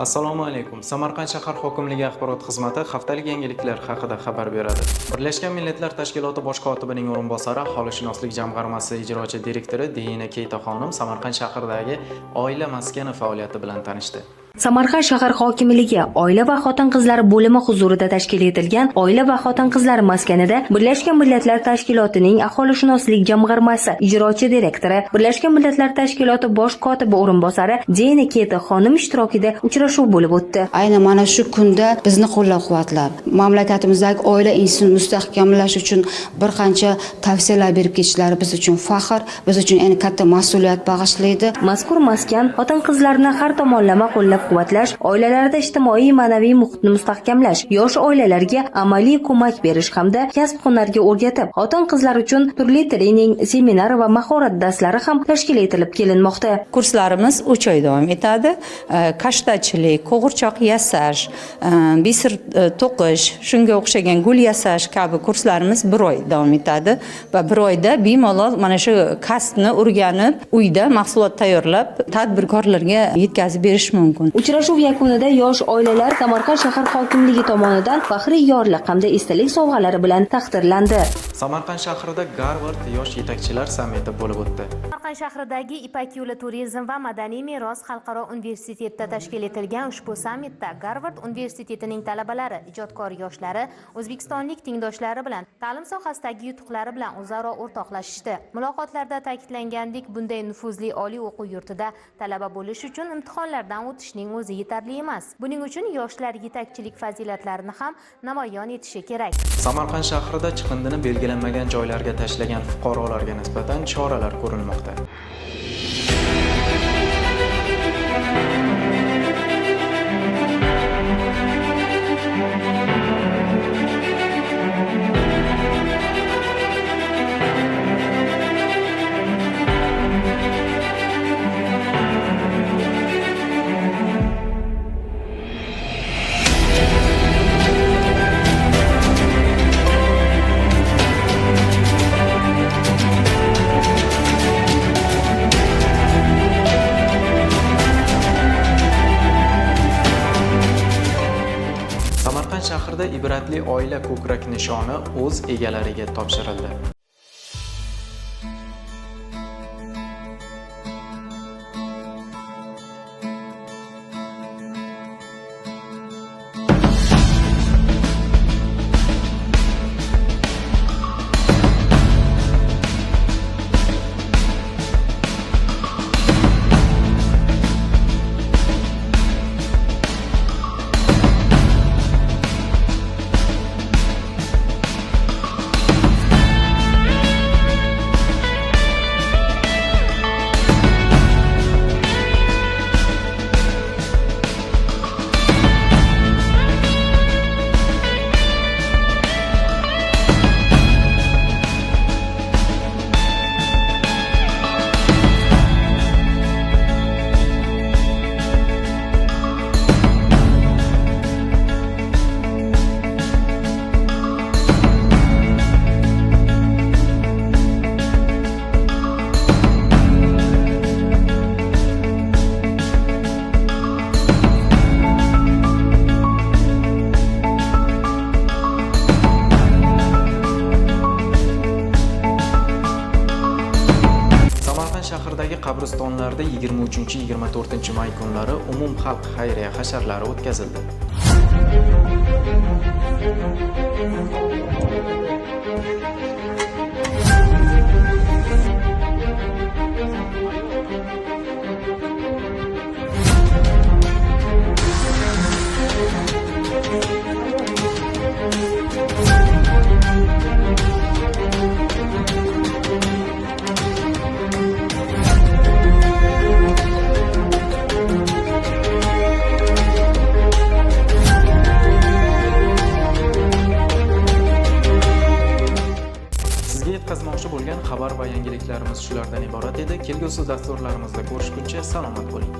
Assalomu alaykum. Samarqand shahar hokimligi axborot xizmati haftalik yangiliklar haqida xabar beradi. Birlashgan Millatlar Tashkiloti bosh kotibining o'rinbosari, aholishunoslik jamg'armasi ijrochi direktori Dina Keyta xonim Samarqand shahridagi oila maskani faoliyati bilan tanishdi. Samarqand shahar hokimligi oila va xotin-qizlar bo'limi huzurida tashkil etilgan oila va xotin-qizlar maskanida Birlashgan Millatlar Tashkilotining aholishunoslik jamg'armasi ijrochi direktori, Birlashgan Millatlar Tashkiloti bosh kotibi o'rinbosari Dina Keyta xonim ishtirokida uchrashuv bo'lib o'tdi. Aynan mana shu kunda bizni qo'llab-quvvatlab, mamlakatimizdagi oila institutini mustahkamlash uchun bir qancha tavsiyalar berib ketishlari biz uchun faxr, biz uchun eng katta mas'uliyat bag'ishlaydi. Mazkur maskan xotin-qizlarni har tomonlama qo'llab-quvvatlash, oilalarda ijtimoiy ma'naviy muhitni mustahkamlash, yosh oilalarga amaliy ko'mak berish hamda kasb-hunarga o'rgatib, xotin-qizlar uchun turli trening, seminar va mahorat darslari ham tashkil etilib kelinmoqda. Kurslarimiz 3 oy davom etadi. Kashtachilik, qo'g'irchoq yasash, bisir to'qish, shunga o'xshagan gul yasash kabi kurslarimiz 1 oy davom etadi va 1 oyda bemalol mana shu kasbni o'rganib, uyda mahsulot tayyorlab, tadbirkorlarga yetkazib berish mumkin. Uchrashuv yakunida yosh oilalar Samarqand shahar hokimligi tomonidan faxriy yorliq hamda esdalik sovg'alari bilan taqdirlandi. Samarqand shahrida Garvard yosh yetakchilar sammiti bo'lib o'tdi. Samarqand shahridagi Ipak yo'li turizm va madaniy meros xalqaro universitetida tashkil etilgan ushbu sammitda Garvard universitetining talabalari, ijodkor yoshlari, o'zbekistonlik tengdoshlari bilan ta'lim sohasidagi yutuqlari bilan o'zaro o'rtoqlashishdi. Muloqotlarda ta'kidlangandek, bunday nufuzli oliy o'quv yurtida talaba bo'lish uchun imtihonlardan o'tishning o'zi yetarli emas. Buning uchun yoshlar yetakchilik fazilatlarini ham namoyon etishi kerak. Samarqand shahrida chiqindini belgilanmagan joylarga tashlagan fuqarolarga nisbatan choralar ko'rilmoqda. Samarqand shahrida ibratli oila ko'krak nishoni o'z egalariga topshirildi. Shahrdagi qabristonlarda 23-24 may kunlari umumxalq xayriya hasharlari o'tkazildi. Yetkazmoqchi bo'lgan xabar va yangiliklarimiz shulardan iborat edi. Kelgusi dasturlarimizda ko'rishguncha salomat bo'ling.